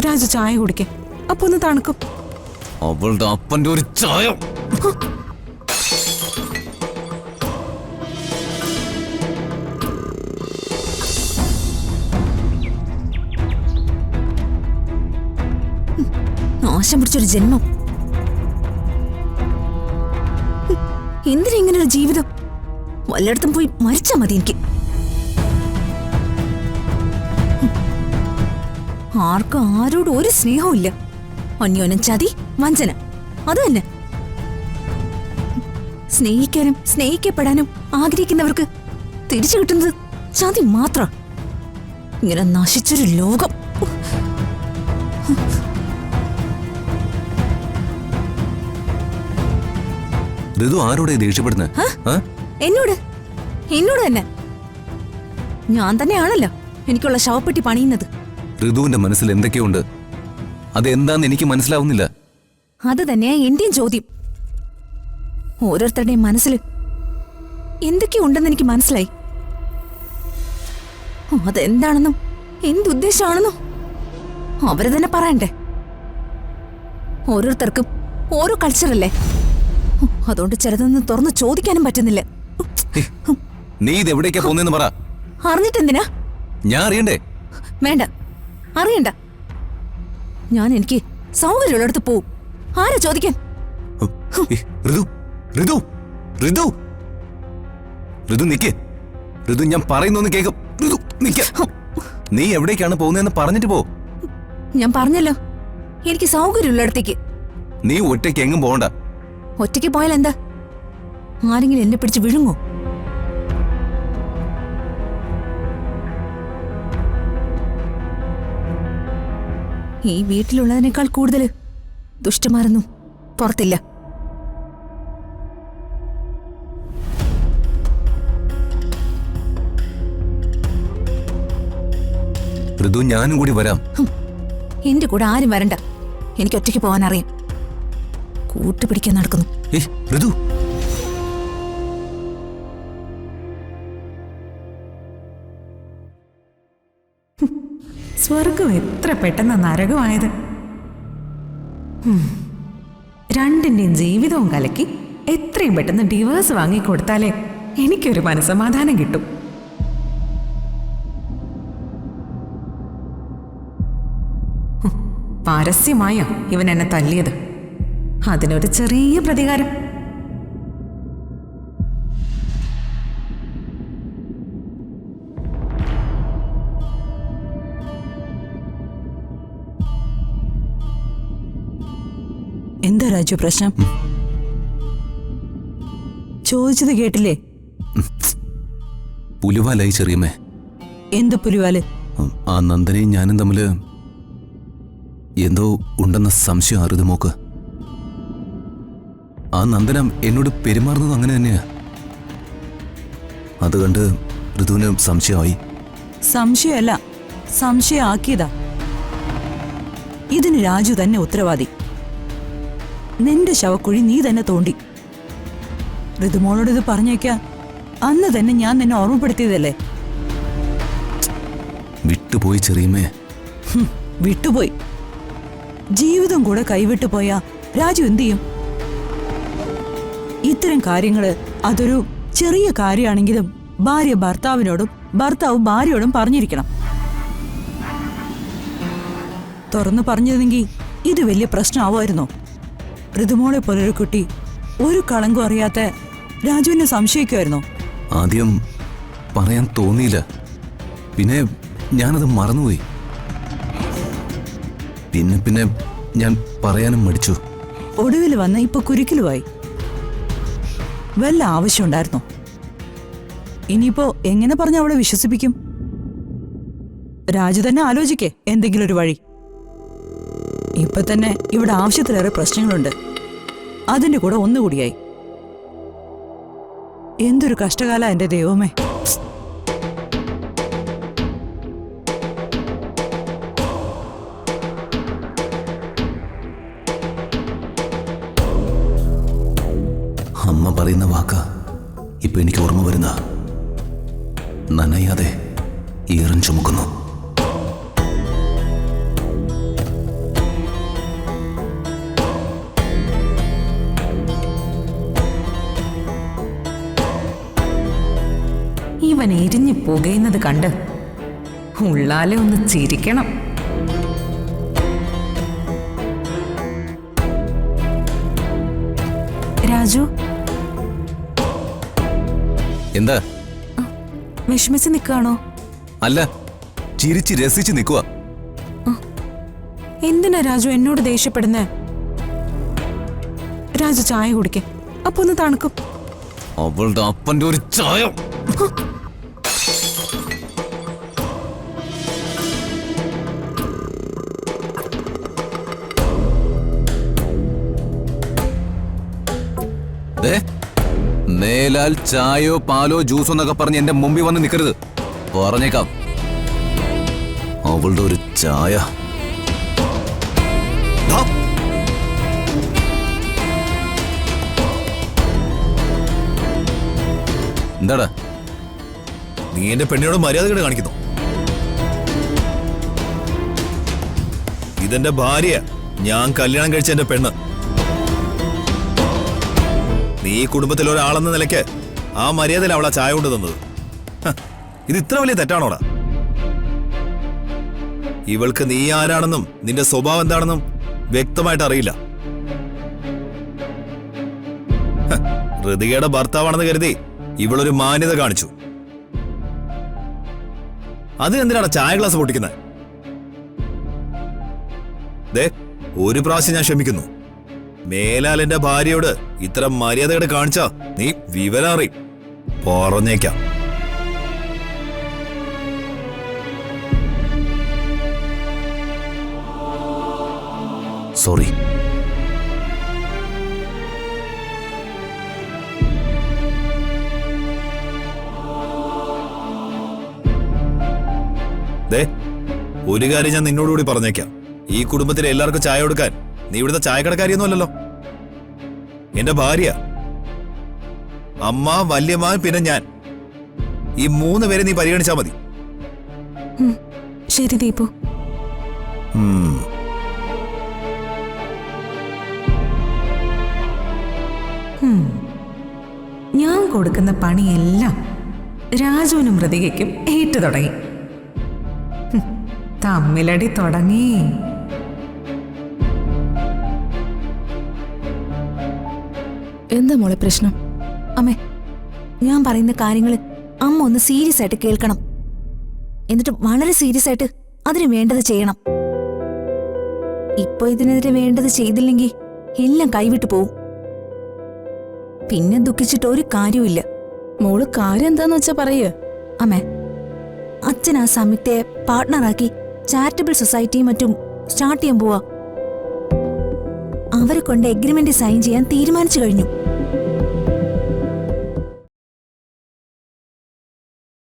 രാജു ചായ കുടിക്കേ, അപ്പൊ ഒന്ന് തണുക്കും. അവളുടെ അപ്പന്റെ ഒരു ചായ. നാശം പിടിച്ചൊരു ജന്മം. എന്തിനാ ഇങ്ങനെ ഒരു ജീവിതം? വല്ലയിടത്തും പോയി മരിച്ചാ മതി എനിക്ക്. ആർക്കും ആരോടും ഒരു സ്നേഹവും ഇല്ല. അന്യോന്യം ചതി, വഞ്ചന, അത് തന്നെ. സ്നേഹിക്കാനും സ്നേഹിക്കപ്പെടാനും ആഗ്രഹിക്കുന്നവർക്ക് തിരിച്ചു കിട്ടുന്നത് ചതി മാത്രം. ഇങ്ങനെ നശിച്ചൊരു ലോകം. ഋതു ആരോടെ ദേഷ്യപ്പെടുന്നത്? എന്നോട് എന്നോട് തന്നെ. ഞാൻ തന്നെയാണല്ലോ എനിക്കുള്ള ശവപ്പെട്ടി പണിയുന്നത്. ഋതുവിന്റെ മനസ്സിൽ എന്തൊക്കെയുണ്ട്, അതെന്താന്ന് എനിക്ക് മനസ്സിലാവുന്നില്ല. അത് തന്നെയാ എന്റെയും ചോദ്യം. ഓരോരുത്തരുടെയും മനസ്സിൽ എന്തൊക്കെയുണ്ടെന്ന് എനിക്ക് മനസ്സിലായി. അതെന്താണെന്നും എന്തുദ്ദേശമാണെന്നും അവര് തന്നെ പറയണ്ടേ. ഓരോരുത്തർക്കും ഓരോ കൾച്ചറല്ലേ, അതുകൊണ്ട് ചിലതൊന്നും തുറന്ന് ചോദിക്കാനും പറ്റുന്നില്ല. നീ ഇത് എവിടേക്കാ പോന്നെന്ന് പറ. അറിഞ്ഞിട്ടെന്തിനാ? ഞാൻ അറിയണ്ടേ? വേണ്ട, അറിയണ്ട. ഞാൻ എനിക്ക് സൗകര്യമുള്ളിടത്ത് പോവും. ആരാ ചോദിക്കാൻ? ഋതു, ഋതു, ഋതു, ഋതു നിക്ക്. ഋതു, ഞാൻ പറയുന്നൊന്ന് കേൾക്കും. ഋതു നിക്ക്. നീ എവിടേക്കാണ് പോകുന്നതെന്ന് പറഞ്ഞിട്ട് പോ. ഞാൻ പറഞ്ഞല്ലോ, എനിക്ക് സൗകര്യമുള്ളിടത്തേക്ക്. നീ ഒറ്റയ്ക്ക് എങ്ങും പോകണ്ട. ഒറ്റയ്ക്ക് പോയാൽ എന്താ? ആരെങ്കിലും എന്നെ പിടിച്ച് വിഴുങ്ങോ? ഈ വീട്ടിലുള്ളതിനേക്കാൾ കൂടുതൽ ദുഷ്ടന്മാരൊന്നും പുറത്തില്ല. ഋതു, ഞാനും കൂടി വരാം. എന്റെ കൂടെ ആരും വരണ്ട. എനിക്ക് ഒറ്റയ്ക്ക് പോകാൻ അറിയാം. കൂട്ടുപിടിക്കാൻ നടക്കുന്നു. ഋതു, സ്വർഗം എത്ര പെട്ടെന്ന് നരകമായത്. രണ്ടിന്റെയും ജീവിതവും കലക്കി എത്രയും പെട്ടെന്ന് ഡിവേഴ്സ് വാങ്ങിക്കൊടുത്താലേ എനിക്കൊരു മനസമാധാനം കിട്ടും. പരസ്യമായ ഇവൻ എന്നെ തല്ലിയത്, അതിനൊരു ചെറിയ പ്രതികാരം. എന്താ രാജു പ്രശ്നം? ചോദിച്ചത് കേട്ടില്ലേ? പുലിവാലായി ചെറിയമ്മേ. എന്ത് പുലിവാല്? ആ നന്ദനയും ഞാനും തമ്മില് എന്തോ ഉണ്ടെന്ന സംശയം ഋതുമോക്ക്. ആ നന്ദന എന്നോട് പെരുമാറുന്നത് അങ്ങനെ തന്നെയാ. അത് കണ്ട് ഋതുവിന് സംശയമായി. സംശയമല്ല, സംശയമാക്കിയതാ. ഇതിന് രാജു തന്നെ ഉത്തരവാദി. നിന്റെ ശവക്കുഴി നീ തന്നെ തോണ്ടി. ഋതുമോളോട് ഇത് പറഞ്ഞേക്കാൻ അന്ന് തന്നെ ഞാൻ നിന്നെ ഓർമ്മപ്പെടുത്തിയതല്ലേ? വിട്ടുപോയി ചെറിയമ്മേ. വിട്ടുപോയി. ജീവിതം കൂടെ കൈവിട്ടു പോയാ രാജു എന്തു ചെയ്യും? ഇത്തരം കാര്യങ്ങള് അതൊരു ചെറിയ കാര്യമാണെങ്കിലും ഭാര്യ ഭർത്താവിനോടും ഭർത്താവ് ഭാര്യയോടും പറഞ്ഞിരിക്കണം. തുറന്നു പറഞ്ഞിരുന്നെങ്കിൽ ഇത് വലിയ പ്രശ്നമാവുമായിരുന്നോ? ഋതുമോളെ പോലൊരു കുട്ടി ഒരു കളങ്കം അറിയാത്ത രാജുവിനെ സംശയിക്കുമായിരുന്നോ? ആദ്യം പറയാൻ തോന്നിയില്ല, പിന്നെ ഞാനത് മറന്നുപോയി. പിന്നെ ഞാൻ പറയാനും മടിച്ചു. ഒടുവിൽ വന്ന് ഇപ്പൊ കുരുക്കിലുമായി. വല്ല ആവശ്യമുണ്ടായിരുന്നോ? ഇനിയിപ്പോ എങ്ങനെ പറഞ്ഞ അവളെ വിശ്വസിപ്പിക്കും? രാജു തന്നെ ആലോചിക്കേ എന്തെങ്കിലും ഒരു വഴി. ഇപ്പൊ തന്നെ ഇവിടെ ആവശ്യത്തിലേറെ പ്രശ്നങ്ങളുണ്ട്. അതിന്റെ കൂടെ ഒന്നുകൂടിയായി. എന്തൊരു കഷ്ടകാല എന്റെ ദൈവമേ. അമ്മ പറയുന്ന വാക്കാ ഇപ്പൊ എനിക്ക് ഓർമ്മ വരുന്ന. നനയാതെ ഈറൻ ചുമക്കുന്നു. ജീവൻ എരിഞ്ഞു പുകയുന്നത് കണ്ട് ഉള്ളാലെ ഒന്ന് ചിരിക്കണം. രാജു, എന്താ? വിഷമിച്ച് നിൽക്കുകയാണോ? അല്ല, ചിരിച്ച് രസിച്ച് നിൽക്കുക. എന്തിനാ രാജു എന്നോട് ദേഷ്യപ്പെടുന്നേ? രാജു ചായ കുടിക്കേ, അപ്പൊ ഒന്ന് തണുക്കും. അവളുടെ അപ്പന്റെ ഒരു ചായ. മേലാൽ ചായയോ പാലോ ജ്യൂസോ എന്നൊക്കെ പറഞ്ഞ് എന്റെ മുമ്പിൽ വന്ന് നിൽക്കരുത്, പറഞ്ഞേക്കാം. അവളുടെ ഒരു ചായ. എന്താടാ നീ എന്റെ പെണ്ണിനോട് മര്യാദകൾ കാണിക്കുന്നു? ഇതെന്റെ ഭാര്യ, ഞാൻ കല്യാണം കഴിച്ച എന്റെ പെണ്ണ്. നീ ഈ കുടുംബത്തിൽ ഒരാളെന്ന നിലയ്ക്ക് ആ മര്യാദയിൽ അവളാ ചായ കൊണ്ട് തന്നത്. ഇത് ഇത്ര വലിയ തെറ്റാണോടാ? ഇവൾക്ക് നീ ആരാണെന്നും നിന്റെ സ്വഭാവം എന്താണെന്നും വ്യക്തമായിട്ട് അറിയില്ല. ഋതികയുടെ ഭർത്താവാണെന്ന് കരുതി ഇവളൊരു മാന്യത കാണിച്ചു. അതിനെന്തിനാണ് ചായ ഗ്ലാസ് പൊട്ടിക്കുന്നത്? ദേ, ഒരു പ്രാവശ്യം ഞാൻ ക്ഷമിക്കുന്നു. മേലാൽ എന്റെ ഭാര്യയോട് ഇത്ര മര്യാദകൾ കാണിച്ചാ നീ വിവരം അറിയും, പറഞ്ഞേക്കാം. സോറി. ദേ, ഒരു കാര്യം ഞാൻ നിന്നോടുകൂടി പറഞ്ഞേക്കാം. ഈ കുടുംബത്തിലെ എല്ലാവർക്കും ചായ കൊടുക്കാൻ നീ ഇവിടുത്തെ ചായക്കടക്കാരിയൊന്നും അല്ലല്ലോ. എന്റെ ഭാര്യ, അമ്മ, വല്യമ്മ, പിന്നെ ഞാൻ, ഈ 3 പേരെ നീ പരിഗണിച്ചാ മതി. ശരി ദീപു. ഞാൻ കൊടുക്കുന്ന പണിയെല്ലാം രാജുവിനും മൃതികയ്ക്കും ഏറ്റു തുടങ്ങി. തമ്മിലടി തുടങ്ങി. എന്താ മോളെ പ്രശ്നം? അമ്മേ, ഞാൻ പറയുന്ന കാര്യങ്ങൾ അമ്മ ഒന്ന് സീരിയസ് ആയിട്ട് കേൾക്കണം. എന്നിട്ട് വളരെ സീരിയസ് ആയിട്ട് അതിന് വേണ്ടത് ചെയ്യണം. ഇപ്പൊ ഇതിനെതിരെ വേണ്ടത് ചെയ്തില്ലെങ്കിൽ എല്ലാം കൈവിട്ടു പോവും. പിന്നെ ദുഃഖിച്ചിട്ട് ഒരു കാര്യവുമില്ല. മോള് കാര്യം എന്താന്ന് വെച്ചാ പറയേ. അമ്മേ, അച്ഛൻ ആ സംയുക്തയെ പാർട്ട്ണറാക്കി ചാരിറ്റബിൾ സൊസൈറ്റിയും മറ്റും സ്റ്റാർട്ട് ചെയ്യാൻ പോവാ. അവരെ കൊണ്ട് എഗ്രിമെന്റ് സൈൻ ചെയ്യാൻ തീരുമാനിച്ചു കഴിഞ്ഞു.